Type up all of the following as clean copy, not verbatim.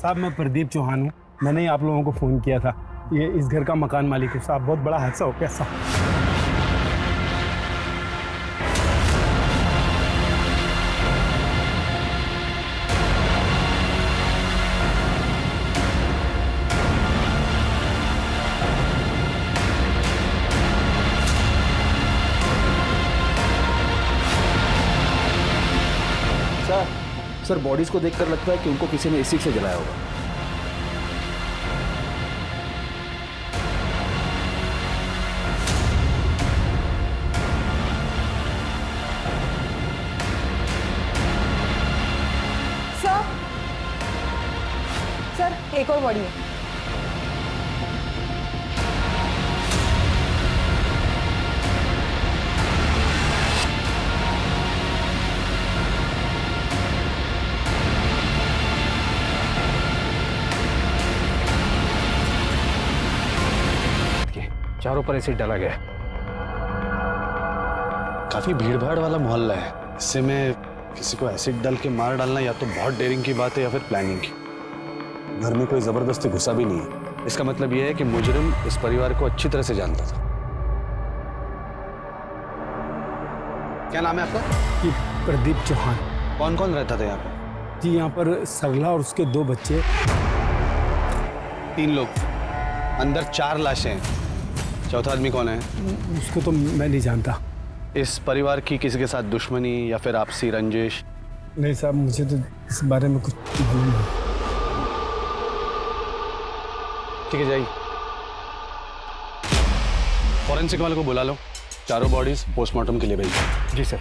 साहब मैं प्रदीप चौहान हूँ, मैंने ही आप लोगों को फ़ोन किया था। ये इस घर का मकान मालिक है साहब, बहुत बड़ा हादसा हो गया साहब। सर बॉडीज को देखकर लगता है कि उनको किसी ने एसिड से जलाया होगा। सर एक और बॉडी है। चारों पर एसिड डाला गया। काफी भीड़ भाड़ वाला मोहल्ला है, इससे में किसी को एसिड डाल के मार डालना या तो बहुत डेयरिंग की बात है या फिर प्लानिंग की। घर में कोई जबरदस्ती घुसा भी नहीं है। इसका मतलब यह है कि मुजरिम इस परिवार को अच्छी तरह से जानता था। क्या नाम है आपका? जी प्रदीप चौहान। कौन कौन रहता था यहाँ पे? जी यहाँ पर सरला और उसके 2 बच्चे। 3 लोग, अंदर 4 लाशें हैं। चौथा आदमी कौन है? उसको तो मैं नहीं जानता। इस परिवार की किसी के साथ दुश्मनी या फिर आपसी रंजिश? नहीं साहब, मुझे तो इस बारे में कुछ मालूम नहीं। ठीक है, जाइए फॉरेंसिक वाले को बुला लो, चारों बॉडीज पोस्टमार्टम के लिए भेजिए। जी सर।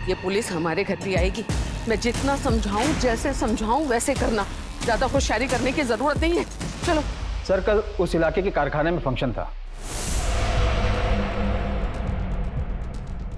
ये पुलिस हमारे घर भी आएगी, मैं जितना समझाऊं, जैसे समझाऊं वैसे करना, ज्यादा होशियारी करने की जरूरत नहीं है। चलो। सर कल उस इलाके के कारखाने में फंक्शन था।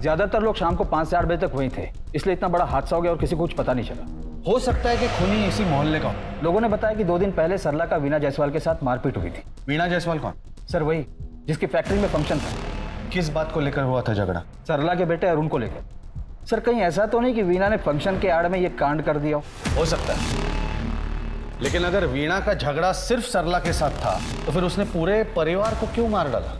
ज्यादातर लोग शाम को 5 से 8 बजे तक वहीं थे, इसलिए इतना बड़ा हादसा हो गया और किसी को कुछ पता नहीं चला। हो सकता है कि खूनी इसी मोहल्ले का। लोगों ने बताया कि 2 दिन पहले सरला का वीणा जायसवाल के साथ मारपीट हुई थी। वीणा जायसवाल कौन? सर वही जिसकी फैक्ट्री में फंक्शन था। किस बात को लेकर हुआ था झगड़ा? सरला के बेटे अरुण को लेकर। सर कहीं ऐसा तो नहीं कि वीणा ने फंक्शन के आड़ में ये कांड कर दिया हो सकता है, लेकिन अगर वीणा का झगड़ा सिर्फ सरला के साथ था तो फिर उसने पूरे परिवार को क्यों मार डाला?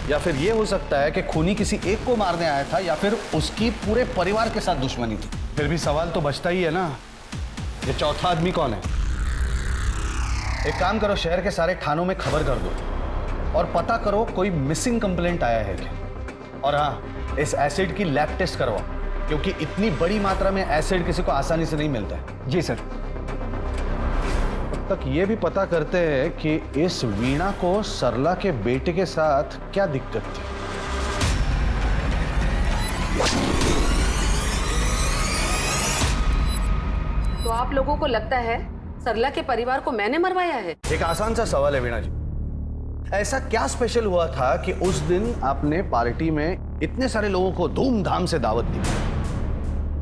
या फिर यह हो सकता है कि खूनी किसी एक को मारने आया था या फिर उसकी पूरे परिवार के साथ दुश्मनी थी। फिर भी सवाल तो बचता ही है ना, ये चौथा आदमी कौन है? एक काम करो, शहर के सारे थानों में खबर कर दो और पता करो कोई मिसिंग कंप्लेंट आया है क्या। और हाँ, इस एसिड की लैब टेस्ट करवाओ, क्योंकि इतनी बड़ी मात्रा में एसिड किसी को आसानी से नहीं मिलता है। जी सर। तक ये भी पता करते हैं कि इस वीणा को सरला के बेटे के साथ क्या दिक्कत थी। तो आप लोगों को लगता है सरला के परिवार को मैंने मरवाया है? एक आसान सा सवाल है वीणा जी, ऐसा क्या स्पेशल हुआ था कि उस दिन आपने पार्टी में इतने सारे लोगों को धूमधाम से दावत दी?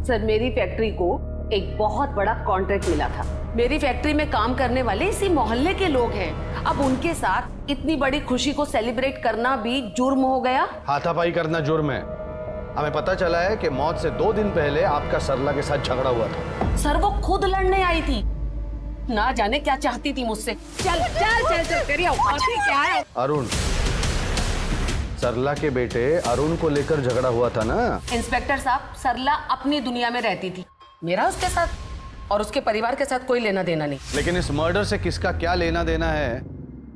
सर मेरी फैक्ट्री को एक बहुत बड़ा कॉन्ट्रैक्ट मिला था। मेरी फैक्ट्री में काम करने वाले इसी मोहल्ले के लोग हैं। अब उनके साथ इतनी बड़ी खुशी को सेलिब्रेट करना भी जुर्म हो गया। हाथापाई करना जुर्म है। हमें पता चला है कि मौत से 2 दिन पहले आपका सरला के साथ झगड़ा हुआ था। सर वो खुद लड़ने आई थी, ना जाने क्या चाहती थी मुझसे। चल चल चल चल तेरी औकात ही क्या है? अरुण, सरला के बेटे अरुण को लेकर झगड़ा हुआ था ना? इंस्पेक्टर साहब, सरला अपनी दुनिया में रहती थी, मेरा उसके साथ और उसके परिवार के साथ कोई लेना देना नहीं। लेकिन इस मर्डर से किसका क्या लेना देना है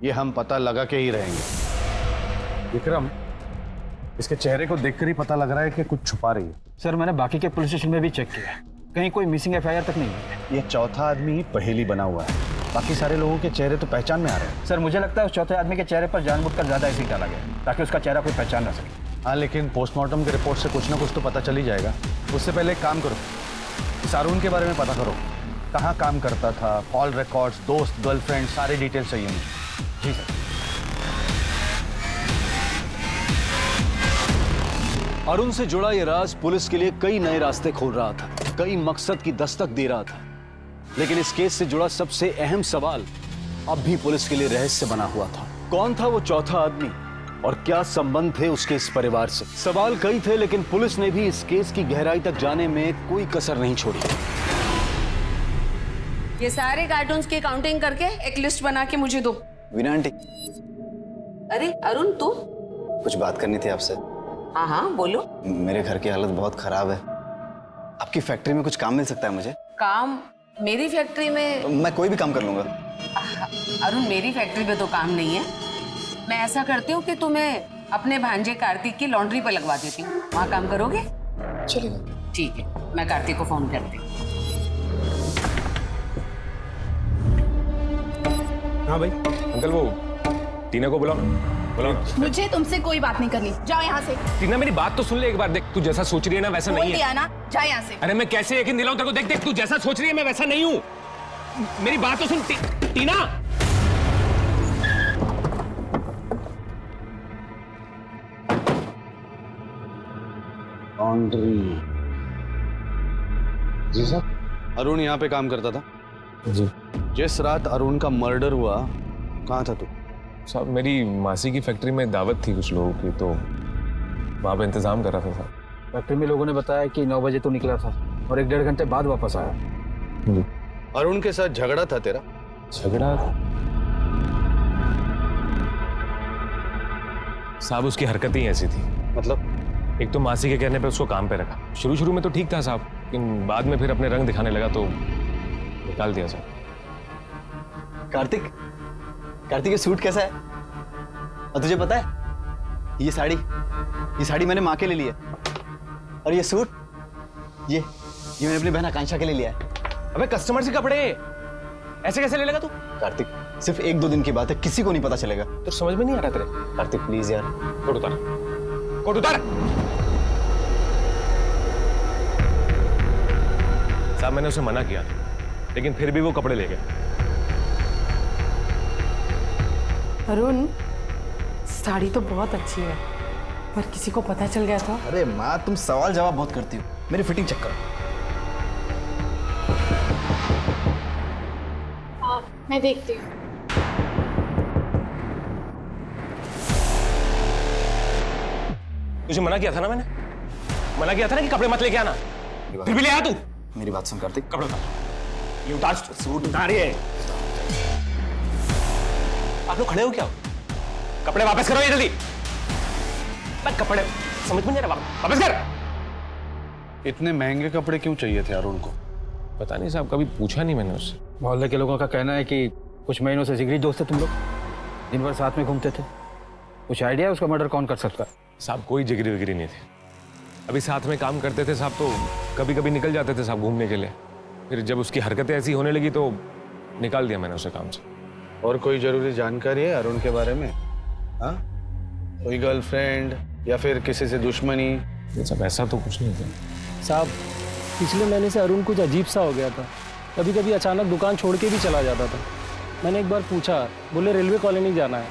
ये हम पता लगा के ही रहेंगे। विक्रम, इसके चेहरे को देखकर ही पता लग रहा है कि कुछ छुपा रही है। सर मैंने बाकी के पुलिस स्टेशन में भी चेक किया, कहीं कोई मिसिंग एफआईआर तक नहीं है। ये चौथा आदमी पहेली बना हुआ है, बाकी सारे लोगों के चेहरे तो पहचान में आ रहे हैं। सर मुझे लगता है उस चौथे आदमी के चेहरे पर जानबूझकर ज्यादा एसिड डाला गया ताकि उसका चेहरा कोई पहचान ना सके। हाँ, लेकिन पोस्टमार्टम की रिपोर्ट से कुछ ना कुछ तो पता चल ही जाएगा। उससे पहले एक काम करो, इस अरुण के बारे में पता करो, कहाँ काम करता था, कॉल रिकॉर्ड्स, दोस्त, गर्लफ्रेंड, सारी डिटेल्स चाहिए मुझे। जी सर। अरुण से जुड़ा यह राज पुलिस के लिए कई नए रास्ते खोल रहा था, कई मकसद की दस्तक दे रहा था। लेकिन इस केस से जुड़ा सबसे अहम सवाल अब भी पुलिस के लिए रहस्य बना हुआ था। कौन था वो चौथा आदमी और क्या संबंध थे उसके इस परिवार से? सवाल कई थे, लेकिन पुलिस ने भी इस केस की गहराई तक जाने में कोई कसर नहीं छोड़ी। ये सारे कार्टून्स की काउंटिंग करके एक लिस्ट बना के मुझे दो। वीना आंटी, अरे अरुण तू? कुछ बात करनी थी आपसे। हाँ हाँ बोलो। मेरे घर की हालत बहुत खराब है। आपकी फैक्ट्री में कुछ काम मिल सकता है मुझे? काम? मेरी फैक्ट्री में? मैं कोई भी काम कर लूंगा। अरुण मेरी फैक्ट्री में तो काम नहीं है। मैं ऐसा करती हूँ कि तुम्हें अपने भांजे कार्तिक की लॉन्ड्री पर लगवा देती हूँ, वहाँ काम करोगे? चलेगा। ठीक है, मैं कार्तिक को फोन करती हूँ। हाँ भाई। अंकल वो टीना को बुलाओ। मुझे तुमसे कोई बात नहीं करनी, जाओ यहाँ से। टीना मेरी बात तो सुन ले एक बार। देख तू जैसा सोच रही है ना वैसा बोल नहीं है। दिया ना, जा यहाँ से। अरे मैं कैसे यकीन दिलाऊं तेरे को? देख देख तू जैसा सोच रही है मैं वैसा नहीं हूँ। मेरी बात तो सुन टीना। लॉन्ड्री। जी सर। अरुण यहाँ पे काम करता था? जी जिस रात अरुण का मर्डर हुआ कहाँ था तू? साहब मेरी मासी की फैक्ट्री में दावत थी कुछ लोगों की, तो वहाँ पे इंतजाम कर रहा था साहब। फैक्ट्री में लोगों ने बताया कि 9 बजे तो निकला था और 1-1.5 घंटे बाद वापस आया। जी। अरुण के साथ झगड़ा था तेरा? झगड़ा साहब उसकी हरकतें ही ऐसी थी। मतलब? एक तो मासी के कहने पे उसको काम पे रखा। शुरू में तो ठीक था साहब, लेकिन बाद में फिर अपने रंग दिखाने लगा तो निकाल दिया साहब। कार्तिक, कार्तिक ये सूट कैसा है? और तुझे पता है ये साड़ी मैंने माँ के लिए ली है। और ये सूट ये मैंने अपनी बहन आकांक्षा के लिए लिया है। अबे कस्टमर से कपड़े ऐसे कैसे ले लेगा तू? कार्तिक सिर्फ 1-2 दिन की बात है, किसी को नहीं पता चलेगा। तो समझ में नहीं आ रहा तेरे। कार्तिक प्लीज यार। कोट उतार, कोट उतार। साहब मैंने उसे मना किया लेकिन फिर भी वो कपड़े ले गया। अरुण, साड़ी तो बहुत अच्छी है, पर किसी को पता चल गया था। अरे माँ तुम सवाल जवाब बहुत करती हो, मेरी फिटिंग चेक करो। हाँ मैं देखती हूँ। तुझे मना किया था ना मैंने, मना किया था ना कि कपड़े मत लेके आना, फिर भी ले आया तू। मेरी बात सुन कार्तिक। कपड़े उतार, ये उतार, सूट उतार। ये आप लोग खड़े हो क्या? कपड़े वापस करो ये जल्दी। मैं कपड़े समझ में नहीं आ रहा, वापस कर। इतने महंगे कपड़े क्यों चाहिए थे अरुण को? पता नहीं साहब, कभी पूछा नहीं मैंने उससे। मोहल्ले के लोगों का कहना है कि कुछ महीनों से जिगरी दोस्त थे तुम लोग, दिन भर साथ में घूमते थे। कुछ आइडिया है उसका मर्डर कौन कर सकता है? साहब कोई जिगरी विगरी नहीं थे, अभी साथ में काम करते थे साहब, तो कभी कभी निकल जाते थे साहब घूमने के लिए। फिर जब उसकी हरकतें ऐसी होने लगी तो निकाल दिया मैंने उसे काम से। और कोई जरूरी जानकारी है अरुण के बारे में? हाँ, कोई गर्लफ्रेंड या फिर किसी से दुश्मनी? ये सब ऐसा तो कुछ नहीं था साहब। पिछले महीने से अरुण कुछ अजीब सा हो गया था, कभी कभी अचानक दुकान छोड़ के भी चला जाता था। मैंने एक बार पूछा, बोले रेलवे कॉलोनी जाना है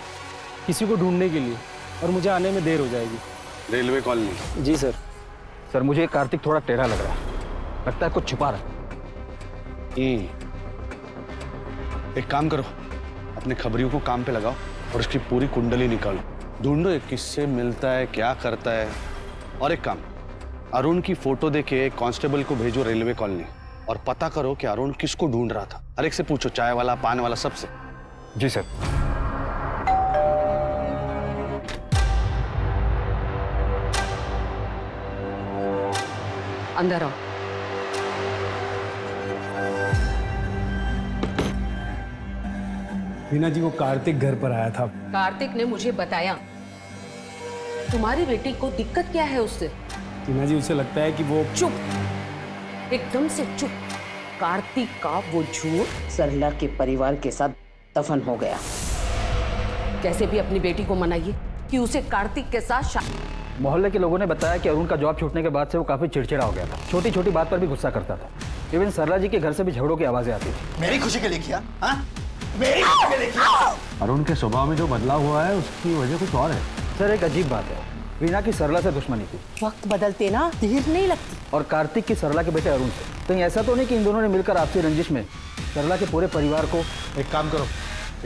किसी को ढूंढने के लिए, और मुझे आने में देर हो जाएगी। Railway colony? जी सर। सर मुझे कार्तिक थोड़ा टेढ़ा लग रहा है, लगता है कुछ छुपा रहा है। एक काम करो, अपने खबरियों को काम पे लगाओ और उसकी पूरी कुंडली निकालो, ढूंढो ये किससे मिलता है, क्या करता है। और एक काम, अरुण की फोटो देके कांस्टेबल को भेजो रेलवे कॉलोनी और पता करो कि अरुण किसको ढूंढ रहा था। हर एक से पूछो, चाय वाला, पान वाला, सबसे। जी सर। अंदर आओ। वीना जी, वो कार्तिक घर पर आया था। कार्तिक ने मुझे बताया। तुम्हारी बेटी को दिक्कत क्या है उससे? टीना जी, उसे लगता है कि वो चुप, एकदम से चुप। कार्तिक का वो झूठ सरला के परिवार के साथ दफन हो गया। कैसे भी अपनी बेटी को मनाइए कि उसे कार्तिक के साथ मोहल्ले के लोगों ने बताया कि अरुण का जॉब छूटने के बाद से वो काफी चिड़चिड़ा हो गया था, छोटी छोटी बात पर भी गुस्सा करता था। इवन सरला जी के घर से भी झगड़ों की आवाजें आती थी। मेरी खुशी के लिए किया, हाँ? मेरी खुशी के लिए किया। अरुण के स्वभाव में जो बदलाव हुआ है उसकी वजह कुछ और है। सर एक अजीब बात है, वीना की सरला से दुश्मनी थी, वक्त बदलते ना देर नहीं लगती। और कार्तिक की सरला के बेटे अरुण से। कहीं ऐसा तो नहीं कि इन दोनों ने मिलकर आपसी रंजिश में सरला के पूरे परिवार को। एक काम करो,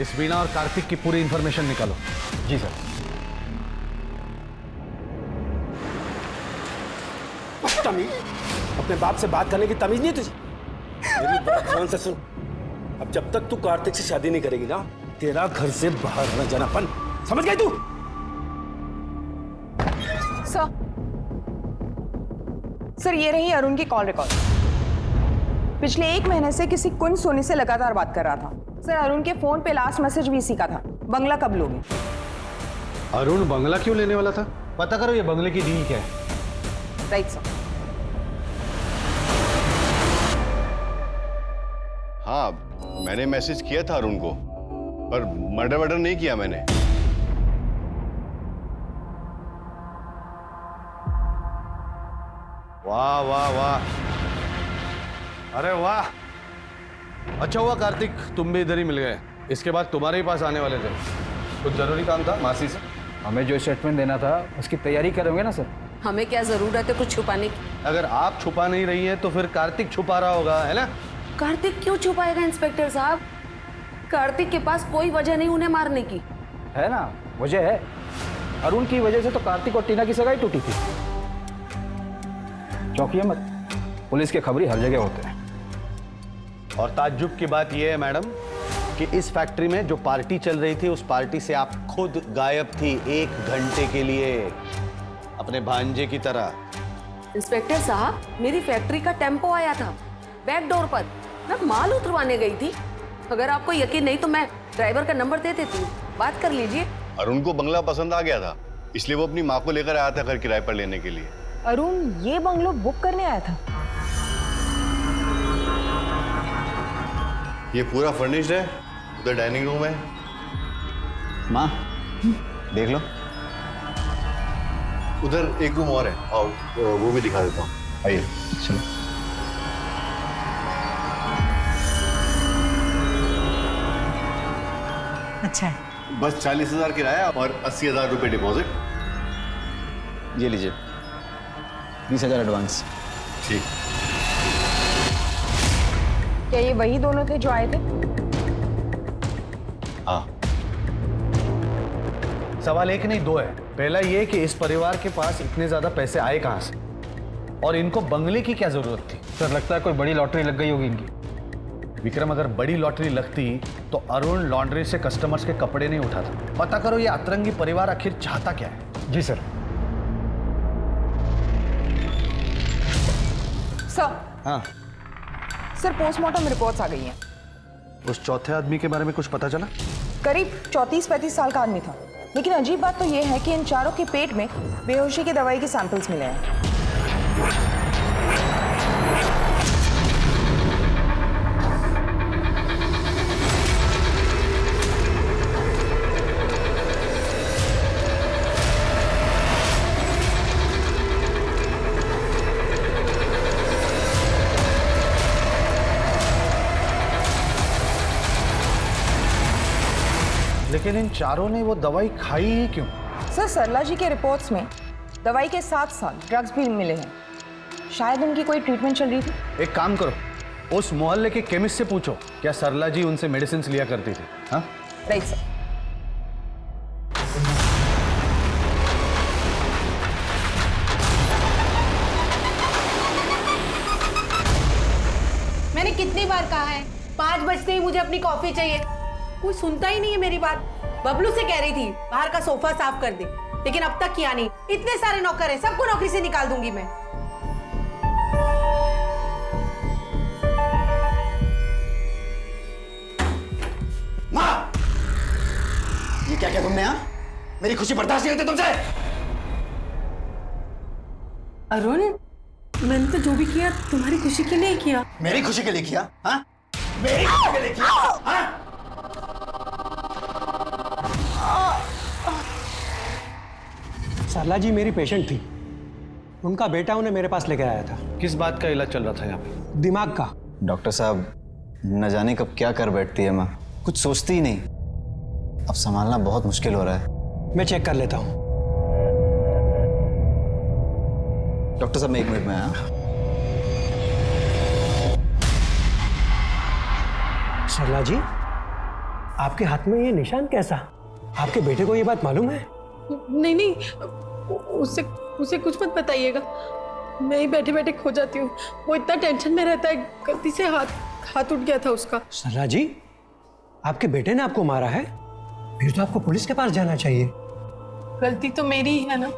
इस वीणा और कार्तिक की पूरी इंफॉर्मेशन निकालो। जी सर। तमीज, अपने बाप से बात करने की तमीज नहीं तुझे? मेरी बात ध्यान से सुन। अब जब तक तू कार्तिक से शादी नहीं करेगी ना, तेरा घर से बाहर न जाना पन, समझ गई तू? सर ये रही अरुण की कॉल रिकॉर्ड। पिछले 1 महीने से किसी कुंज सोनी से लगातार बात कर रहा था। सर अरुण के फोन पे लास्ट मैसेज भी इसी का था, बंगला कब लोगे? अरुण बंगला क्यों लेने वाला था? पता करो ये बंगले की डील क्या है। Right sir. हाँ, मैंने मैसेज किया था अरुण को, पर मर्डर वर्डर नहीं किया मैंने। वाह वाह वाह, अरे वाह, अच्छा हुआ कार्तिक तुम भी इधर ही मिल गए। इसके बाद तुम्हारे ही पास आने वाले थे, कुछ जरूरी काम था मासी से। हमें जो स्टेटमेंट देना था उसकी तैयारी करोगे ना सर? हमें क्या जरूरत है कुछ छुपाने की? अगर आप छुपा नहीं रही है तो फिर कार्तिक छुपा रहा होगा, है ना? कार्तिक क्यों छुपाएगा इंस्पेक्टर साहब? कार्तिक के पास कोई वजह नहीं उन्हें मारने की। है ना, वजह है। अरुण की वजह से तो कार्तिक और टीना की सगाई टूटी थी। चौंकिए मत, पुलिस के खबरी हर जगह होते हैं। और ताज्जुब की बात यह है मैडम कि इस फैक्ट्री में जो पार्टी चल रही थी उस पार्टी से आप खुद गायब थी 1 घंटे के लिए, अपने भांजे की तरह। इंस्पेक्टर साहब, मेरी फैक्ट्री का टेम्पो आया था बैक डोर पर, मैं माल उतरवाने गई थी। अगर आपको यकीन नहीं तो मैं ड्राइवर का नंबर दे देती हूँ, बात कर लीजिए। अरुण को बंगला पसंद आ गया था, इसलिए वो अपनी माँ को लेकर आया था घर किराए पर लेने के लिए। अरुण ये बंगलो बुक करने आया था? ये पूरा फर्निश्ड है, उधर डाइनिंग रूम है। माँ देख लो, उधर एक रूम और है, आओ वो भी दिखा देता हूँ, आइए। चलो। अच्छा है। बस 40,000 किराया और 80,000 रुपए डिपॉजिट। ये लीजिए 20,000 एडवांस। ठीक। क्या ये वही दोनों थे जो आए थे? हाँ। सवाल एक नहीं 2 है। पहला ये कि इस परिवार के पास इतने ज्यादा पैसे आए कहां से, और इनको बंगले की क्या जरूरत थी? सर लगता है कोई बड़ी लॉटरी लग गई होगी इनकी। विक्रम, अगर बड़ी लॉटरी लगती तो अरुण लॉन्ड्री से कस्टमर्स के कपड़े नहीं उठाता। पता करो ये अतरंगी परिवार आखिर चाहता क्या है। जी सर। सर। हाँ। सर पोस्टमार्टम रिपोर्ट्स आ गई हैं। उस चौथे आदमी के बारे में कुछ पता चला? करीब 34-35 साल का आदमी था, लेकिन अजीब बात तो ये है कि इन चारों के पेट में बेहोशी की दवाई के सैंपल्स मिले हैं। लेकिन इन चारों ने वो दवाई खाई ही क्यों? सर सरला जी के रिपोर्ट्स में दवाई के साथ साथ ड्रग्स भी मिले हैं। शायद उनकी कोई ट्रीटमेंट चल रही थी। एक काम करो, उस मोहल्ले के केमिस्ट से पूछो क्या सरला जी उनसे मेडिसिन लिया करती थी। हाँ राइट सर। मैंने कितनी बार कहा है 5 बजते ही मुझे अपनी कॉफी चाहिए, कोई सुनता ही नहीं है मेरी बात। बबलू से कह रही थी बाहर का सोफा साफ कर दे, लेकिन अब तक किया नहीं। इतने सारे नौकर हैं, सबको नौकरी से निकाल दूंगी मैं। माँ, ये क्या तुमने? यहाँ मेरी खुशी बर्दाश्त नहीं होती तुमसे। अरुण, मैंने तो जो भी किया तुम्हारी खुशी के लिए किया। मेरी खुशी के लिए किया? हाँ, मेरी खुशी के लिए किया? हाँ? सरला जी मेरी पेशेंट थी, उनका बेटा उन्हें मेरे पास लेकर आया था। किस बात का इलाज चल रहा था यहाँ पे? दिमाग का। डॉक्टर साहब, न जाने कब क्या कर बैठती है माँ, कुछ सोचती ही नहीं। अब संभालना बहुत मुश्किल हो रहा है। मैं चेक कर लेता हूँ। डॉक्टर साहब मैं 1 मिनट में आया। सरला जी, आपके हाथ में ये निशान कैसा? आपके बेटे को ये बात मालूम है? नहीं नहीं, उसे कुछ मत बताइएगा, मैं ही बैठे बैठे खो जाती हूँ। वो इतना टेंशन में रहता है, गलती से हाथ हाथ उठ गया था उसका। सरला जी, आपके बेटे ने आपको मारा है? फिर तो आपको पुलिस के पास जाना चाहिए। गलती तो मेरी ही है ना।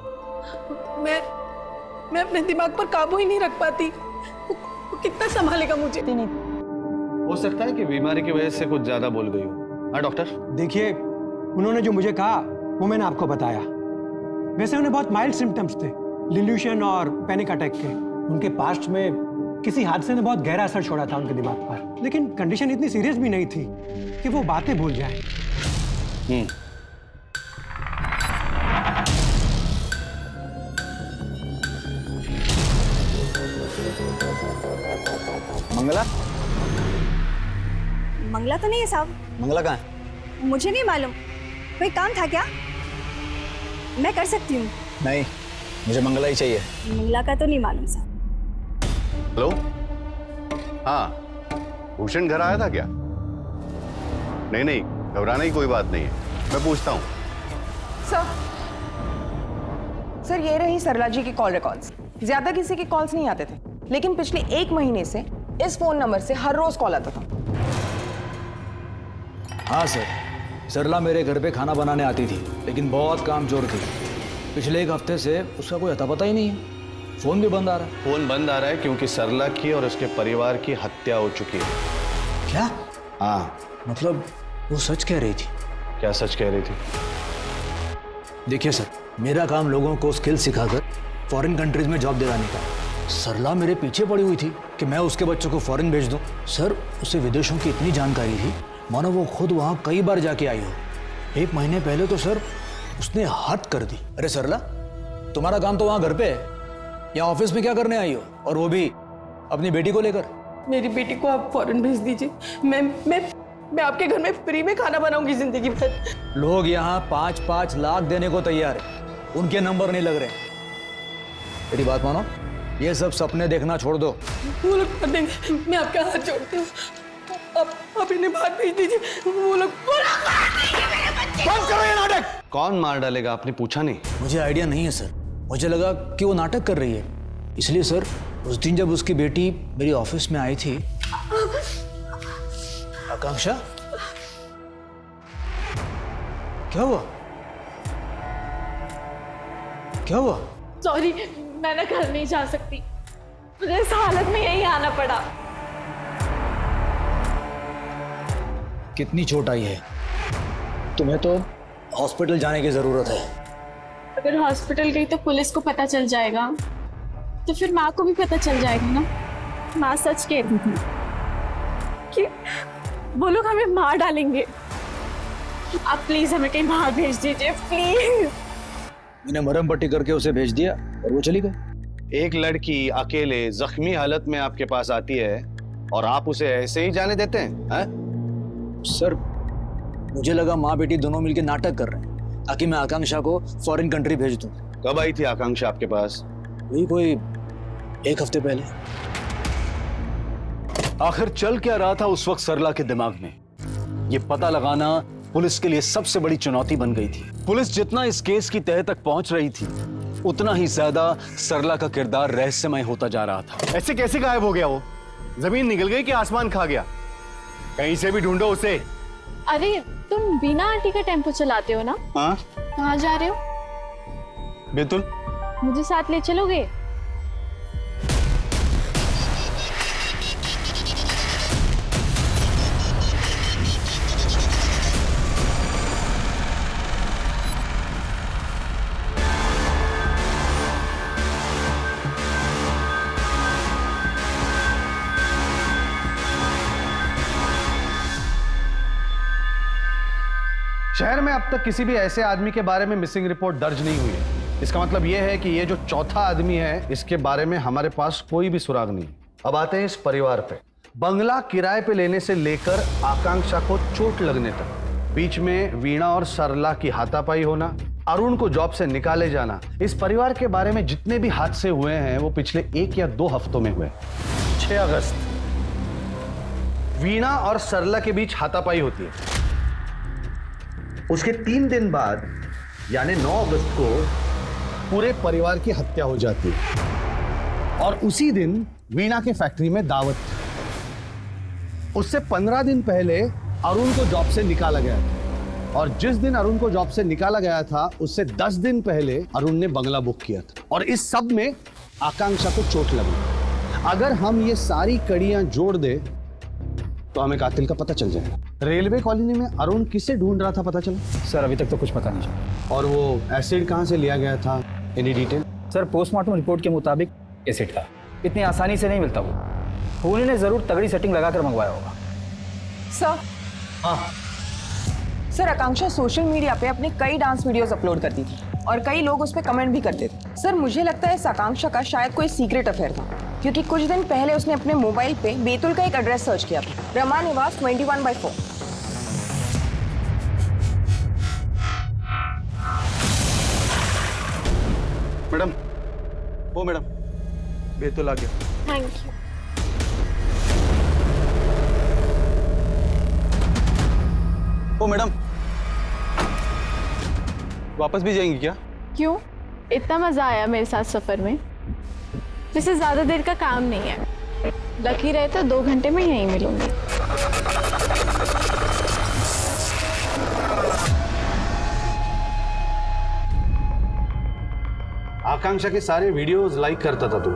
मैं अपने दिमाग पर काबू ही नहीं रख पाती। वो कितना संभालेगा मुझे? हो सकता है कि बीमारी की वजह से कुछ ज्यादा बोल गई हो। हाँ डॉक्टर? देखिए, उन्होंने जो मुझे कहा वो मैंने आपको बताया। वैसे उन्हें बहुत माइल्ड सिम्टम्स थे, डिल्यूशन और पैनिक अटैक के। उनके पास्ट में किसी हादसे ने बहुत गहरा असर छोड़ा था उनके दिमाग पर, लेकिन कंडीशन इतनी सीरियस भी नहीं थी कि वो बातें भूल जाएं। मंगला? मंगला तो नहीं है साहब। मंगला कहाँ है? मुझे नहीं मालूम, कोई काम था क्या? मैं कर सकती हूँ। नहीं, मुझे मंगला ही चाहिए। मंगला का तो नहीं मालूम साहब। हेलो, हाँ, भूषण घर आया था क्या? नहीं, घबराने की कोई बात नहीं है, मैं पूछता हूँ। सर, ये रही सरला जी की कॉल रिकॉर्ड्स। ज्यादा किसी के कॉल्स नहीं आते थे, लेकिन पिछले 1 महीने से इस फोन नंबर से हर रोज कॉल आता था। हाँ सर, सरला मेरे घर पे खाना बनाने आती थी, लेकिन बहुत कामचोर थी। पिछले 1 हफ्ते से उसका कोई अता पता ही नहीं है। फोन भी बंद आ रहा है। फोन बंद आ रहा है क्योंकि सरला की और उसके परिवार की हत्या हो चुकी है। क्या? हाँ। मतलब वो सच कह रही थी? क्या सच कह रही थी? देखिए सर, मेरा काम लोगों को स्किल सिखाकर फॉरेन कंट्रीज में जॉब दिलाने का। सरला मेरे पीछे पड़ी हुई थी कि मैं उसके बच्चों को फॉरेन भेज दूं। सर, उसे विदेशों की इतनी जानकारी थी मानो वो खुद वहाँ कई बार जाके आई हो। 1 महीने पहले तो सर उसने हद कर दी। अरे सरला, तुम्हारा काम तो वहाँ घर पे है, या ऑफिस में क्या करने आई हो? और वो भी अपनी बेटी को लेकर। मेरी बेटी को आप फॉरेन भेज दीजिए। मैं आपके घर में फ्री में खाना बनाऊंगी जिंदगी भर। लोग यहाँ 5-5 लाख देने को तैयार है, उनके नंबर नहीं लग रहे। मेरी बात मानो, ये सब सपने देखना छोड़ दो। वो लोग कर देंगे, मैं आपका हाथ जोड़ती हूँ। आप इन्हें बाहर भेज दीजिए। वो लोग बंद करो ये नाटक। कौन मार डालेगा आपने पूछा नहीं? मुझे आइडिया नहीं है सर, मुझे लगा कि वो नाटक कर रही है, इसलिए सर उस दिन जब उसकी बेटी मेरी ऑफिस में आई थी। आकांक्षा, क्या हुआ? क्या हुआ? सॉरी, मैं ना घर नहीं जा सकती, मुझे इस हालत में यहीं आना पड़ा। कितनी चोट आई है? तुम्हें तो हॉस्पिटल जाने की जरूरत है। अगर हॉस्पिटल गई तो पुलिस को पता चल जाएगा, तो फिर माँ को भी पता चल जाएगा ना। माँ सच कहती थी कि वो लोग हमें मार डालेंगे। आप प्लीज हमें कहीं बाहर भेज दीजिए, प्लीज। मैंने मरहम पट्टी करके उसे भेज दिया और वो चली गई। एक लड़की अकेले जख्मी हालत में आपके पास आती है और आप उसे ऐसे ही जाने देते हैं? सर, मुझे लगा माँ बेटी दोनों मिलकर नाटक कर रहे हैं ताकि मैं आकांक्षा को फॉरेन कंट्री भेज दूं। कब आई थी आकांक्षा आपके पास? वही कोई 1 हफ्ते पहले। आखिर चल क्या रहा था उस वक्त सरला के दिमाग में, यह पता लगाना पुलिस के लिए सबसे बड़ी चुनौती बन गई थी। पुलिस जितना इस केस की तह तक पहुंच रही थी, उतना ही ज्यादा सरला का किरदार रहस्यमय होता जा रहा था। ऐसे कैसे गायब हो गया वो? जमीन निकल गई कि आसमान खा गया? कहीं से भी ढूंढो उसे। अरे तुम बीना आंटी का टेम्पो चलाते हो ना? हाँ। कहाँ जा रहे हो? बिल्कुल। मुझे साथ ले चलोगे? शहर में अब तक किसी भी ऐसे आदमी के बारे में मिसिंग रिपोर्ट दर्ज नहीं हुई है। इसका मतलब यह है कि ये जो चौथा आदमी है, इसके बारे में हमारे पास कोई भी सुराग नहीं। अब आते हैं इस परिवार पे। बंगला किराए पे लेने से लेकर आकांक्षा को चोट लगने तक, बीच में वीणा और सरला की हाथापाई होना, अरुण को जॉब से निकाले जाना, इस परिवार के बारे में जितने भी हादसे हुए हैं वो पिछले 1 या 2 हफ्तों में हुए। 6 अगस्त वीणा और सरला के बीच हाथापाई होती है। उसके 3 दिन बाद यानी 9 अगस्त को पूरे परिवार की हत्या हो जाती है और उसी दिन वीणा के फैक्ट्री में दावत थी। उससे 15 दिन पहले अरुण को जॉब से निकाला गया था, और जिस दिन अरुण को जॉब से निकाला गया था उससे 10 दिन पहले अरुण ने बंगला बुक किया था, और इस सब में आकांक्षा को चोट लगी। अगर हम ये सारी कड़ियां जोड़ दे तो हमें कातिल का पता चल जाएगा। रेलवे कॉलोनी में अरुण किसे ढूंढ रहा था, पता चला? सर अभी तक तो कुछ पता नहीं चला। और वो एसिड कहां से लिया गया था, any detail? Sir postmortem report के मुताबिक एसिड था, इतनी आसानी से नहीं मिलता वो। खूनी ने जरूर तगड़ी सेटिंग लगाकर मंगवाया होगा। सर हाँ सर, आकांक्षा सोशल मीडिया पे अपने कई डांस वीडियोस अपलोड करती थी और कई लोग उस पर कमेंट भी करते थे। सर मुझे लगता है इस आकांक्षा का शायद कोई सीक्रेट अफेयर था, क्योंकि कुछ दिन पहले उसने अपने मोबाइल पे बेतुल का एक एड्रेस सर्च किया था, रमा निवास 21/4। मैडम, वो मैडम बेतुल आ गया। Thank you. ओ मैडम, वापस भी जाएंगी क्या? क्यों? इतना मजा आया मेरे साथ सफर में, वैसे ज्यादा देर का काम नहीं है। लकी रहे तो 2 घंटे में यहीं मिलूंगी। आकांक्षा के सारे वीडियोस लाइक करता था तू,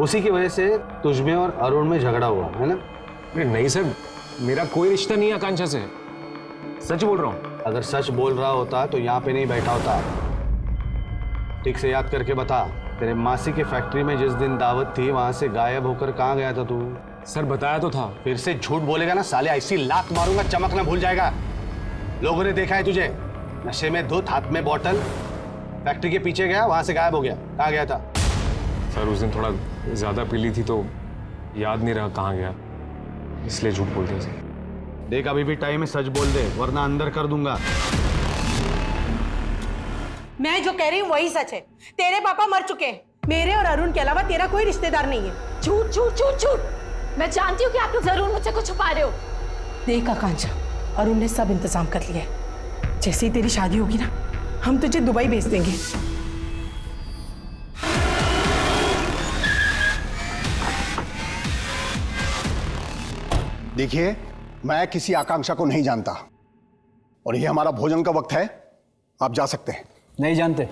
उसी की वजह से तुझमें और अरुण में झगड़ा हुआ है ना? अरे नहीं सर, मेरा कोई रिश्ता नहीं है आकांक्षा से, सच बोल रहा हूँ। अगर सच बोल रहा होता तो यहाँ पे नहीं बैठा होता। ठीक से याद करके बता, तेरे मासी के फैक्ट्री में जिस दिन दावत थी वहां से गायब होकर कहाँ गया था तू? सर बताया तो था। फिर से झूठ बोलेगा ना साले, ऐसी लात मारूंगा चमक ना भूल जाएगा। लोगों ने देखा है तुझे नशे में धुत, हाथ में बॉटल, फैक्ट्री के पीछे गया, वहां से गायब हो गया। कहाँ गया था? सर उस दिन थोड़ा ज्यादा पी ली थी तो याद नहीं रहा कहाँ गया, इसलिए झूठ बोल दिया सर। देख अभी भी टाइम है, सच बोल दे वरना अंदर कर दूंगा। मैं जो कह रही हूँ वही सच है। तेरे पापा मर चुके हैं, मेरे और अरुण के अलावा तेरा कोई रिश्तेदार नहीं है। झूठ झूठ झूठ झूठ। मैं जानती हूँ कि आप लोग जरूर मुझसे कुछ छुपा रहे हो। देख आकांक्षा, अरुण ने सब इंतजाम कर लिया है। जैसे ही तेरी शादी होगी ना, हम तुझे दुबई भेज देंगे। देखिए, मैं किसी आकांक्षा को नहीं जानता और ये हमारा भोजन का वक्त है, आप जा सकते हैं। नहीं जानते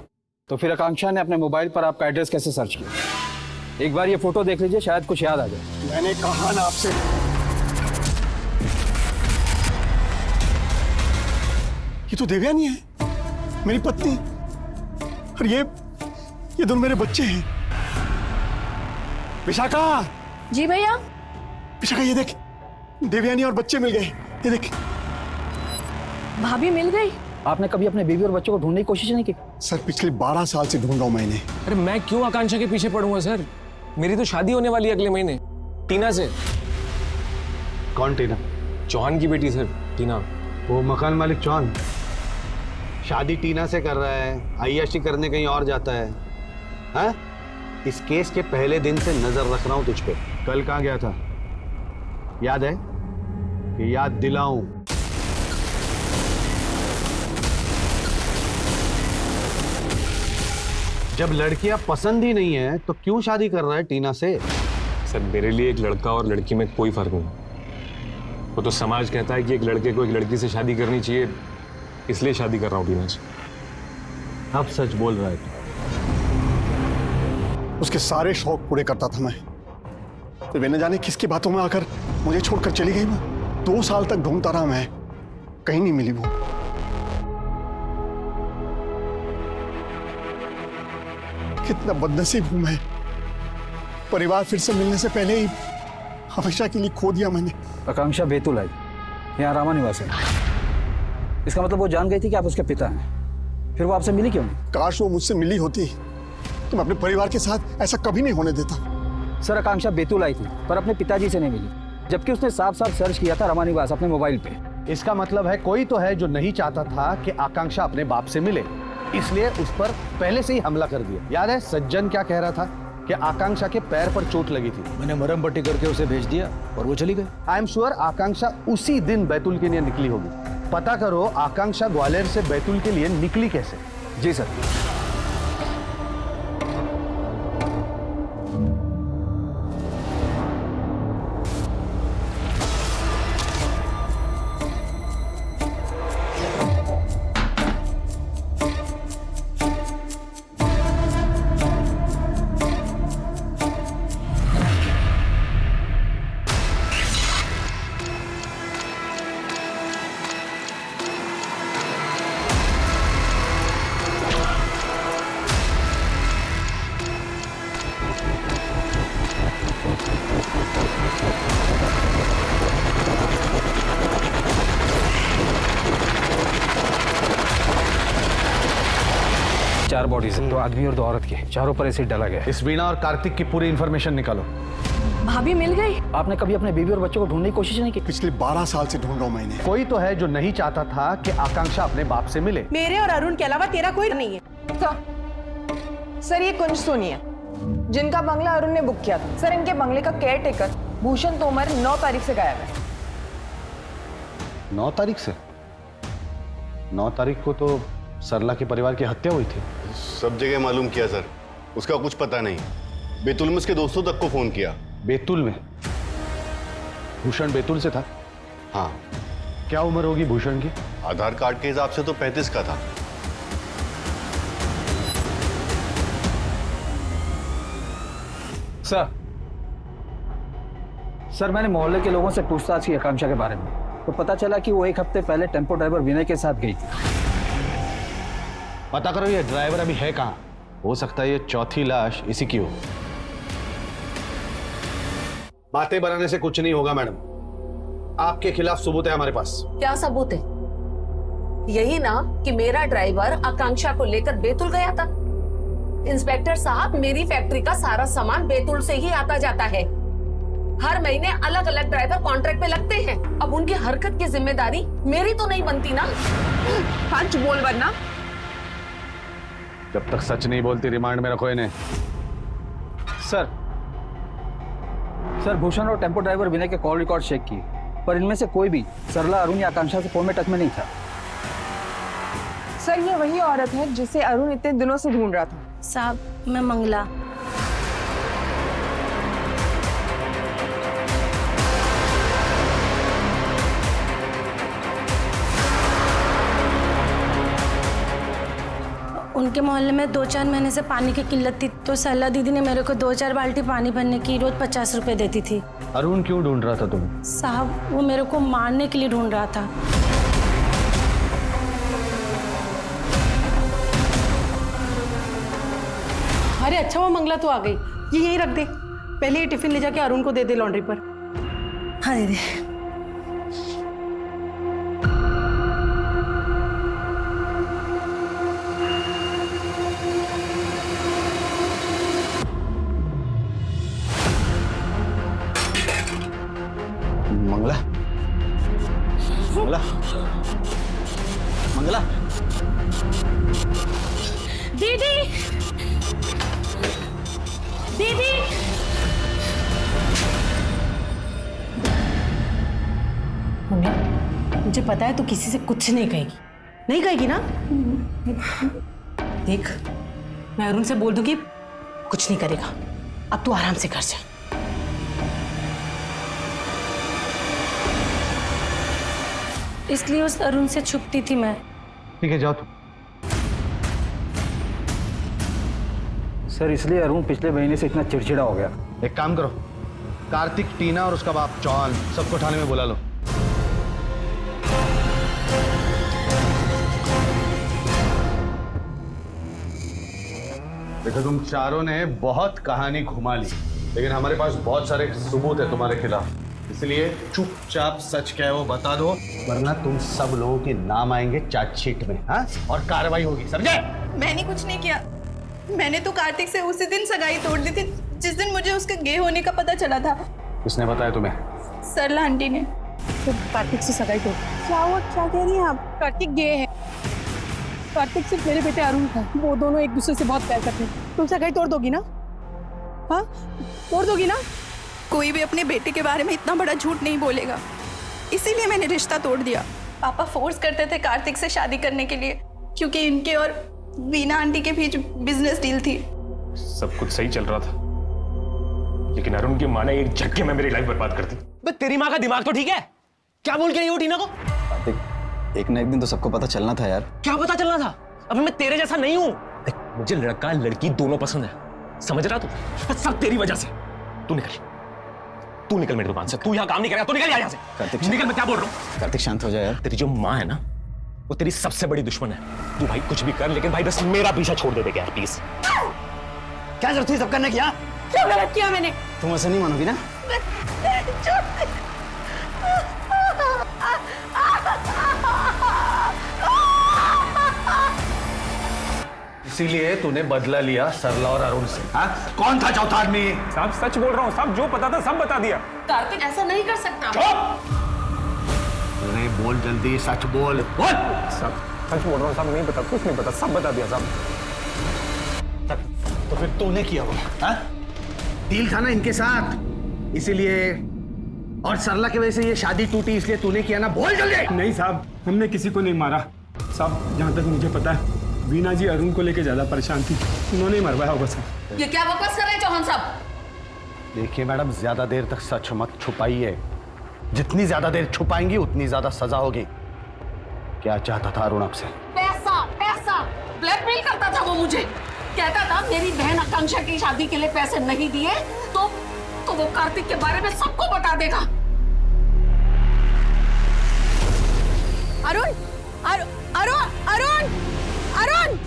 तो फिर आकांक्षा ने अपने मोबाइल पर आपका एड्रेस कैसे सर्च किया? एक बार ये फोटो देख लीजिए, शायद कुछ याद आ जाए। मैंने कहा ना आपसे, ये तो देवयानी है, मेरी पत्नी, और ये दोनों मेरे बच्चे हैं। विशाखा! जी भैया। विशाखा ये देख, देवयानी और बच्चे मिल गए, ये देख। भाभी मिल गई? आपने कभी अपने बीवी और बच्चों को ढूंढने की कोशिश नहीं की? सर पिछले 12 साल से ढूंढ रहा हूं मैंने। अरे मैं क्यों आकांक्षा के पीछे पड़ूंगा सर, मेरी तो शादी होने वाली है अगले महीने टीना से। कौन टीना? चौहान की बेटी सर, टीना। वो मकान मालिक चौहान शादी टीना से कर रहा है, अय्याशी करने कहीं और जाता है। हाँ? इस केस के पहले दिन से नजर रख रहा हूं तुझ पे। कल कहाँ गया था याद है कि याद दिलाऊं? जब लड़कियां पसंद ही नहीं है तो क्यों शादी कर रहा है टीना से? सर मेरे लिए एक लड़का और लड़की में कोई फर्क नहीं। वो तो समाज कहता है कि एक लड़के को एक लड़की से शादी करनी चाहिए, इसलिए शादी कर रहा हूँ टीना से। अब सच बोल रहा है तू? उसके सारे शौक पूरे करता था मैं, तो वे न जाने किसकी बातों में आकर मुझे छोड़कर चली गई। मैं 2 साल तक ढूंढता रहा, मैं कहीं नहीं मिली वो। कितना बदनसीब हूं मैं, परिवार फिर से मिलने से पहले ही हमेशा के लिए खो दिया मैंने। आकांक्षा बेतुल आई, यहाँ रामा निवास है। इसका मतलब वो जान गई थी कि आप उसके पिता हैं, फिर वो आपसे मिली क्यों नहीं? काश वो मुझसे मिली होती तो मैं अपने परिवार के साथ ऐसा कभी नहीं होने देता। सर आकांक्षा बेतुल आई थी पर अपने पिताजी से नहीं मिली, जबकि उसने साफ साफ सर्च किया था रमा निवास अपने मोबाइल पे। इसका मतलब है कोई तो है जो नहीं चाहता था कि आकांक्षा अपने बाप से मिले, इसलिए उस पर पहले से ही हमला कर दिया। याद है सज्जन क्या कह रहा था कि आकांक्षा के पैर पर चोट लगी थी, मैंने मरहम पट्टी करके उसे भेज दिया और वो चली गई। आई एम श्योर आकांक्षा उसी दिन बैतूल के लिए निकली होगी। पता करो आकांक्षा ग्वालियर से बैतूल के लिए निकली कैसे। जी सर। 4 बॉडीज हैं, 2 आदमी और 2 औरत की, चारों पर एसिड डाला गया है। इस वीणा और कार्तिक की पूरी इंफॉर्मेशन निकालो। भाभी मिल गई? आपने कभी अपने बीवी और बच्चों को ढूंढने की कोशिश नहीं की? पिछले 12 साल से ढूंढ रहा हूं मैंने। कोई तो है जो नहीं चाहता था कि आकांक्षा अपने बाप से मिले। मेरे और अरुण के अलावा तेरा कोई नहीं है। सर ये कुंज सोनी है जिनका बंगला अरुण ने बुक किया था। सर इनके बंगले का केयर टेकर भूषण तोमर 9 तारीख से गायब है। 9 तारीख से? 9 तारीख को तो सरला के परिवार की हत्या हुई थी। सब जगह मालूम किया सर, उसका कुछ पता नहीं। बैतूल में उसके दोस्तों तक को फोन किया। बैतूल में? भूषण बैतूल से था? हाँ। क्या उम्र होगी भूषण की? आधार कार्ड के हिसाब से तो 35 का था। सर मैंने मोहल्ले के लोगों से पूछताछ की आकांक्षा के बारे में, तो पता चला कि वो 1 हफ्ते पहले टेम्पो ड्राइवर विनय के साथ गई थी। पता करो ये ड्राइवर अभी है कहाँ। हो सकता है ये चौथी लाश इसी की हो। बातें बनाने से कुछ नहीं होगा मैडम, आपके खिलाफ सबूत है हमारे पास। क्या सबूत है? यही ना कि मेरा ड्राइवर आकांक्षा को लेकर बैतूल गया था। इंस्पेक्टर साहब, मेरी फैक्ट्री का सारा सामान बैतूल से ही आता जाता है। हर महीने अलग अलग ड्राइवर कॉन्ट्रैक्ट पे लगते हैं। अब उनकी हरकत की जिम्मेदारी मेरी तो नहीं बनती ना। सच बोल वरना। जब तक सच नहीं बोलती रिमांड में रखो इन्हें। सर भूषण और टेम्पो ड्राइवर विनय के कॉल रिकॉर्ड चेक किए, पर इनमें से कोई भी सरला, अरुण या आकांक्षा से फोन में टच में नहीं था। सर ये वही औरत है जिसे अरुण इतने दिनों से ढूंढ रहा था। साहब मैं मंगला। उनके मोहल्ले में 2-4 महीने से पानी की किल्लत थी, तो सरला दीदी ने मेरे को 2-4 बाल्टी पानी भरने की रोज 50 रुपए देती थी। अरुण क्यों ढूंढ रहा था तुम्हें? साहब वो मेरे को मारने के लिए ढूंढ रहा था। अरे अच्छा वो मंगला तो आ गई, ये यहीं रख दे। पहले ये टिफिन ले जाके अरुण को दे दे लॉन्ड्री पर। हाँ दीदी। मंगला, मंगला, मंगला। दीदी, दीदी। मुझे पता है तू किसी से कुछ नहीं कहेगी, नहीं कहेगी ना? देख मैं अरुण से बोल दूंगी कुछ नहीं करेगा। अब तू आराम से कर जा। इसलिए उस अरुण से छुपती थी मैं। ठीक है जाओ तुम। सर इसलिए अरुण पिछले महीने से इतना चिड़चिड़ा हो गया। एक काम करो, कार्तिक, टीना और उसका बाप चौहान सबको थाने में बुला लो। देखो तुम चारों ने बहुत कहानी घुमा ली, लेकिन हमारे पास बहुत सारे सबूत है तुम्हारे खिलाफ। इसलिए चुपचाप सच क्या है वो बता दो, वरना तुम सब लोगों के नाम आएंगे चार्जशीट में। हाँ, और कार्रवाई होगी, समझे? मैंने कुछ नहीं किया। मैंने तो कार्तिक से उसी दिन सगाई तोड़ दी थी जिस दिन मुझे उसके गे होने का पता चला था। किसने बताया तुम्हें? सरला आंटी ने। तो कार्तिक से सगाई तोड़? क्या हुआ, क्या कह रही हैं आप? कार्तिक गे है। कार्तिक सिर्फ मेरे बेटे अरुण था, वो दोनों एक दूसरे से बहुत प्यार करते हैं। तुम सगाई तोड़ दोगी ना? हाँ तोड़ दोगी ना? कोई भी अपने बेटे के बारे में इतना बड़ा झूठ नहीं बोलेगा, इसीलिए मैंने रिश्ता तोड़ दिया। पापा फोर्स करते थे कार्तिक से शादी करने के लिए, क्योंकि इनके और वीना आंटी के बीच बिजनेस डील थी। सब कुछ सही चल रहा था, लेकिन अरुण की माँ ने एक झटके में मेरी लाइफ बर्बाद कर दी। बे तेरी माँ का दिमाग तो ठीक है? क्या बोल के नहीं हो टीना को? कार्तिक, एक ना एक दिन तो सबको पता चलना था यार। क्या पता चलना था? अभी मैं तेरे जैसा नहीं हूँ। मुझे लड़का लड़की दोनों पसंद है, समझ रहा तू? सब तेरी वजह से। तू निकल मेरी दुकान से। तू यहाँ काम नहीं करेगा तो निकल यहाँ से। कार्तिक निकल, मैं क्या बोल रहा हूँ? कार्तिक शांत हो जाए यार। तेरी जो माँ है ना, वो तेरी सबसे बड़ी दुश्मन है। तू भाई कुछ भी कर, लेकिन भाई बस मेरा पीछा छोड़ दे यार प्लीज। क्या जरूरत थी सब करने की? क्या गलत किया मैंने? तुम ऐसे नहीं मानोगी ना? इसीलिए तूने बदला लिया सरला और अरुण से। हाँ? कौन था चौथा आदमी? साहब सच बोल रहा हूँ साहब, जो पता था सब बता दिया। कार्तिक ऐसा नहीं कर सकता। अरे बोल जल्दी, सच बोल। बोल। साहब सच बोल रहा हूँ साहब, नहीं पता, कुछ नहीं पता, सब बता दिया साहब। तो फिर तूने किया वो? हाँ? डील था ना इनके साथ, इसीलिए, और सरला की वजह से ये शादी टूटी, इसलिए तूने किया ना। बोल जल्दी। नहीं साहब, हमने किसी को नहीं मारा साहब। जहाँ तक मुझे पता है वीणा जी अरुण को लेकर ज्यादा परेशान थी, उन्होंने ही मरवाया होगा साहब। ये क्या बकवास कर रहे हैं चौहान साहब? देखिए मैडम, ज्यादा देर तक सच मत छुपाइए। जितनी ज्यादा देर छुपाएंगी उतनी ज्यादा सजा होगी। क्या चाहता था अरुण आपसे? पैसा, पैसा ब्लैकमेल करता था वो मुझे। कहता था मेरी बहन आकांक्षा की शादी के लिए पैसे नहीं दिए तो वो कार्तिक के बारे में सबको बता देगा। अरुण, अरुण, अरुण, अरुण।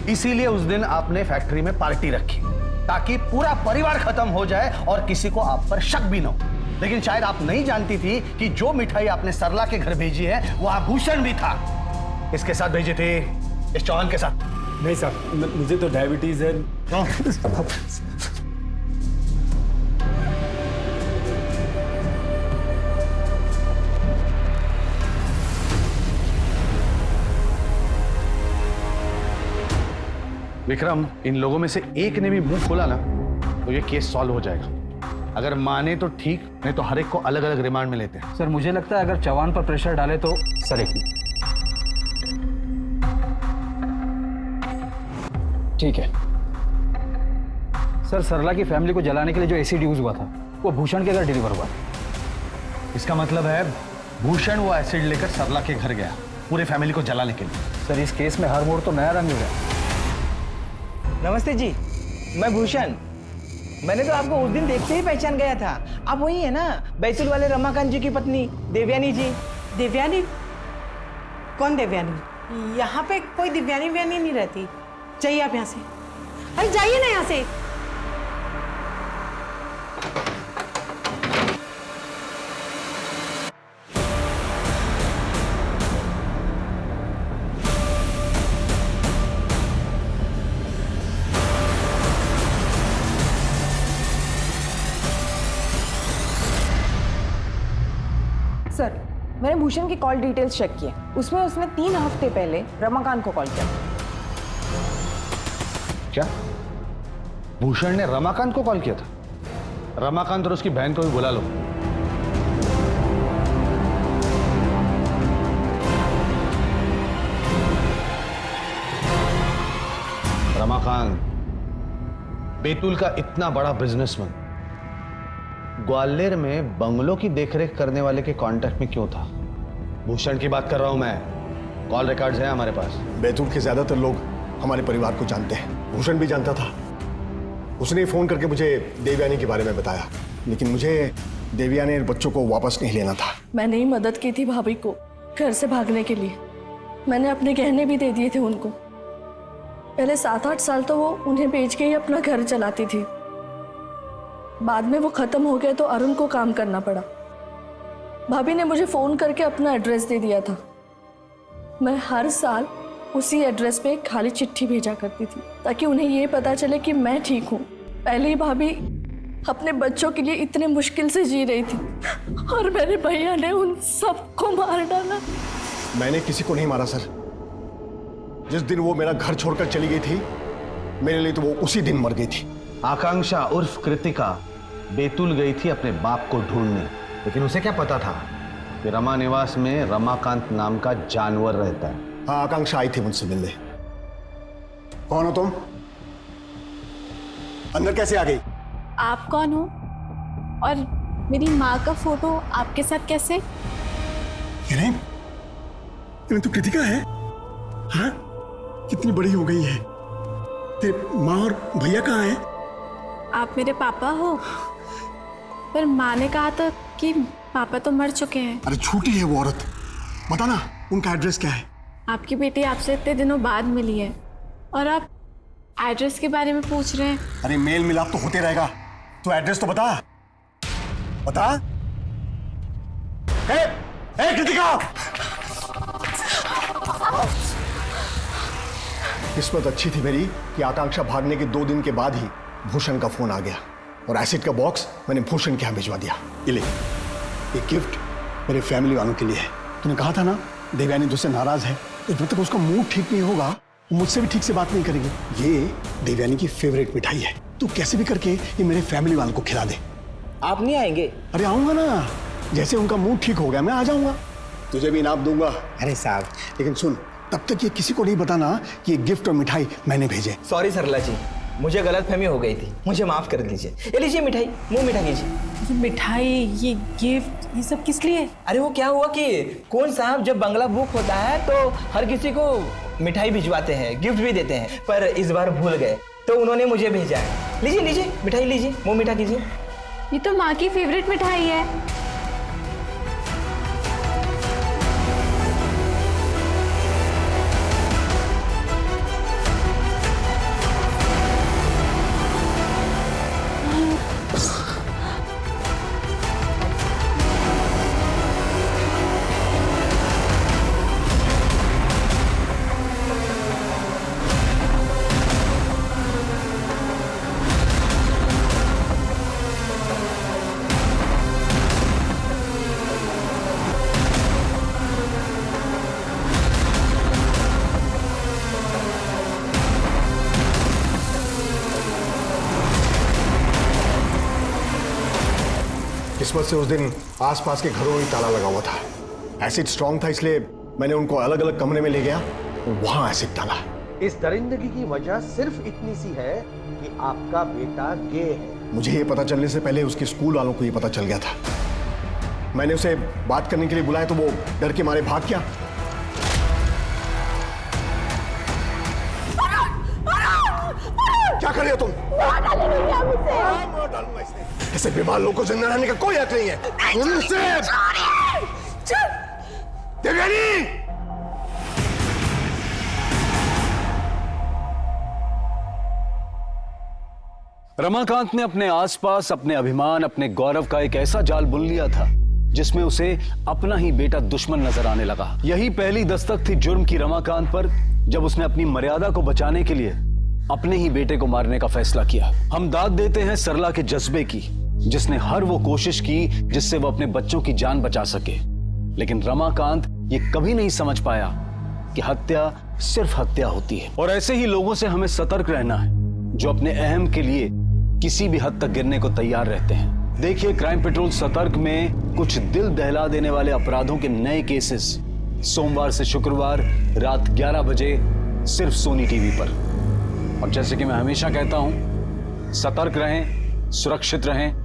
इसीलिए उस दिन आपने फैक्ट्री में पार्टी रखी, ताकि पूरा परिवार खत्म हो जाए और किसी को आप पर शक भी न हो। लेकिन शायद आप नहीं जानती थी कि जो मिठाई आपने सरला के घर भेजी है वो आभूषण भी था। इसके साथ भेजी थी, इस चौहान के साथ। नहीं साहब, मुझे तो डायबिटीज है। विक्रम, इन लोगों में से एक ने भी मुंह खोला ना तो ये केस सॉल्व हो जाएगा। अगर माने तो ठीक, नहीं तो हर एक को अलग अलग रिमांड में लेते हैं। सर मुझे लगता है अगर चौहान पर प्रेशर डाले तो सर एक ठीक है। सर सरला की फैमिली को जलाने के लिए जो एसिड यूज हुआ था वो भूषण के घर डिलीवर हुआ। इसका मतलब है भूषण वो एसिड लेकर सरला के घर गया पूरे फैमिली को जलाने के लिए। सर इस केस में हर मोड़ तो नया रंग हुआ। नमस्ते जी, मैं भूषण। मैंने तो आपको उस दिन देखते ही पहचान गया था। आप वही है ना, बैतूल वाले रमाकांत जी की पत्नी देवयानी जी? देवयानी? कौन देवयानी? यहाँ पे कोई दिव्यानी व्यानी नहीं रहती। जाइए आप यहाँ से। अरे जाइए ना यहाँ से। सर, मैंने भूषण की कॉल डिटेल्स चेक किए, उसमें उसने 3 हफ्ते पहले रमाकांत को कॉल किया। क्या भूषण ने रमाकांत को कॉल किया था? रमाकांत और उसकी बहन को भी बुला लो। रमाकांत बैतूल का इतना बड़ा बिजनेसमैन ग्वालियर में बंगलों की देखरेख करने वाले के कांटेक्ट में क्यों था? भूषण की बात कर रहा हूं मैं। कॉल रिकॉर्ड्स हैं हमारे पास। बैतूल के ज्यादातर लोग हमारे परिवार को जानते हैं। भूषण भी जानता था। उसने फोन करके मुझे देवयानी के बारे में बताया, लेकिन मुझे देवयानी और बच्चों को वापस नहीं लेना था। मैंने ही मदद की थी भाभी को घर से भागने के लिए। मैंने अपने गहने भी दे दिए थे उनको। पहले 7-8 साल तो वो उन्हें बेच के ही अपना घर चलाती थी। बाद में वो खत्म हो गया तो अरुण को काम करना पड़ा। भाभी ने मुझे फोन करके अपना एड्रेस दे दिया था। मैं हर साल उसी एड्रेस पे एक खाली चिट्ठी भेजा करती थी ताकि उन्हें ये पता चले कि मैं ठीक हूँ। पहले ही भाभी अपने बच्चों के लिए इतने मुश्किल से जी रही थी और मेरे भैया ने उन सबको मार डाला। मैंने किसी को नहीं मारा सर। जिस दिन वो मेरा घर छोड़कर चली गई थी, मेरे लिए तो वो उसी दिन मर गई थी। आकांक्षा उर्फ कृतिका बैतूल गई थी अपने बाप को ढूंढने, लेकिन उसे क्या पता था कि रमा निवास में रमाकांत नाम का जानवर रहता है। हाँ, आकांक्षा आई थी मुझसे मिलने। कौन हो तुम? अंदर कैसे आ गई? आप कौन हो और मेरी माँ का फोटो आपके साथ कैसे? ये तो कृतिका है। हाँ, कितनी बड़ी हो गई है। तेरे माँ और भैया कहाँ हैं? आप मेरे पापा हो? पर माँ ने कहा था कि पापा तो मर चुके हैं। अरे झूठी है वो औरत। बता ना, उनका एड्रेस क्या है? आपकी बेटी आपसे इतने दिनों बाद मिली है और आप एड्रेस के बारे में पूछ रहे हैं। अरे मेल मिलाप तो होते रहेगा, तो एड्रेस तो बता। बता। कृतिका! किस्मत अच्छी थी मेरी कि आकांक्षा भागने के 2 दिन के बाद ही भूषण का फोन आ गया और एसिड का बॉक्स मैंने भूषण के यहाँ भिजवा दिया। ये गिफ्ट मेरे फैमिली वालों के लिए है। तूने कहा था ना देवयानी तुझसे नाराज है, तो जब तक उसका मूड ठीक नहीं होगा वो मुझसे भी ठीक से बात नहीं करेगी। ये देवयानी की फेवरेट मिठाई है, तू कैसे भी करके ये मेरे फैमिली वालों को खिला दे। आप नहीं आएंगे? अरे आऊंगा ना, जैसे उनका मूड ठीक हो गया मैं आ जाऊंगा, तुझे भी इनाम दूंगा। अरे साहब, लेकिन सुन, तब तक ये किसी को नहीं बताना कि ये गिफ्ट और मिठाई मैंने भेजे। सॉरी सरला जी, मुझे गलतफहमी हो गई थी, मुझे माफ कर दीजिए। ये लीजिए मिठाई, मुंह मीठा कीजिए। ये मिठाई, ये गिफ्ट, ये सब किस लिए? अरे वो क्या हुआ कि कौन साहब जब बंगला बुक होता है तो हर किसी को मिठाई भिजवाते हैं, गिफ्ट भी देते हैं, पर इस बार भूल गए तो उन्होंने मुझे भेजा है। लीजिए लीजिए मिठाई लीजिए, मुंह मीठा कीजिए। ये तो माँ की फेवरेट मिठाई है। किस्मत से उस दिन आसपास के घरों में ताला लगा हुआ था। एसिड स्ट्रांग था, इसलिए मैंने उनको अलग अलग कमरे में ले गया और वहां एसिड डाला। इस दरिंदगी की वजह सिर्फ इतनी सी है कि आपका बेटा गे है। मुझे ये पता चलने से पहले उसके स्कूल वालों को ये पता चल गया था। मैंने उसे बात करने के लिए बुलाया तो वो डर के मारे भाग गया। क्या कर रहे हो तुम? ऐसे बीमार लोगों को जिंदा रहने का कोई हक नहीं है। देवयानी! रमाकांत ने अपने आसपास अपने अभिमान, अपने गौरव का एक ऐसा जाल बुन लिया था जिसमें उसे अपना ही बेटा दुश्मन नजर आने लगा। यही पहली दस्तक थी जुर्म की रमाकांत पर, जब उसने अपनी मर्यादा को बचाने के लिए अपने ही बेटे को मारने का फैसला किया। हम दाद देते हैं सरला के जज्बे की, जिसने हर वो कोशिश की जिससे वो अपने बच्चों की जान बचा सके। लेकिन रमाकांत ये कभी नहीं समझ पाया कि हत्या सिर्फ हत्या होती है। और ऐसे ही लोगों से हमें सतर्क रहना है जो अपने अहम के लिए किसी भी हद तक गिरने को तैयार रहते हैं। देखिए क्राइम पेट्रोल सतर्क में कुछ दिल दहला देने वाले अपराधों के नए केसेस सोमवार से शुक्रवार रात 11 बजे सिर्फ सोनी टीवी पर। और जैसे कि मैं हमेशा कहता हूं, सतर्क रहें, सुरक्षित रहें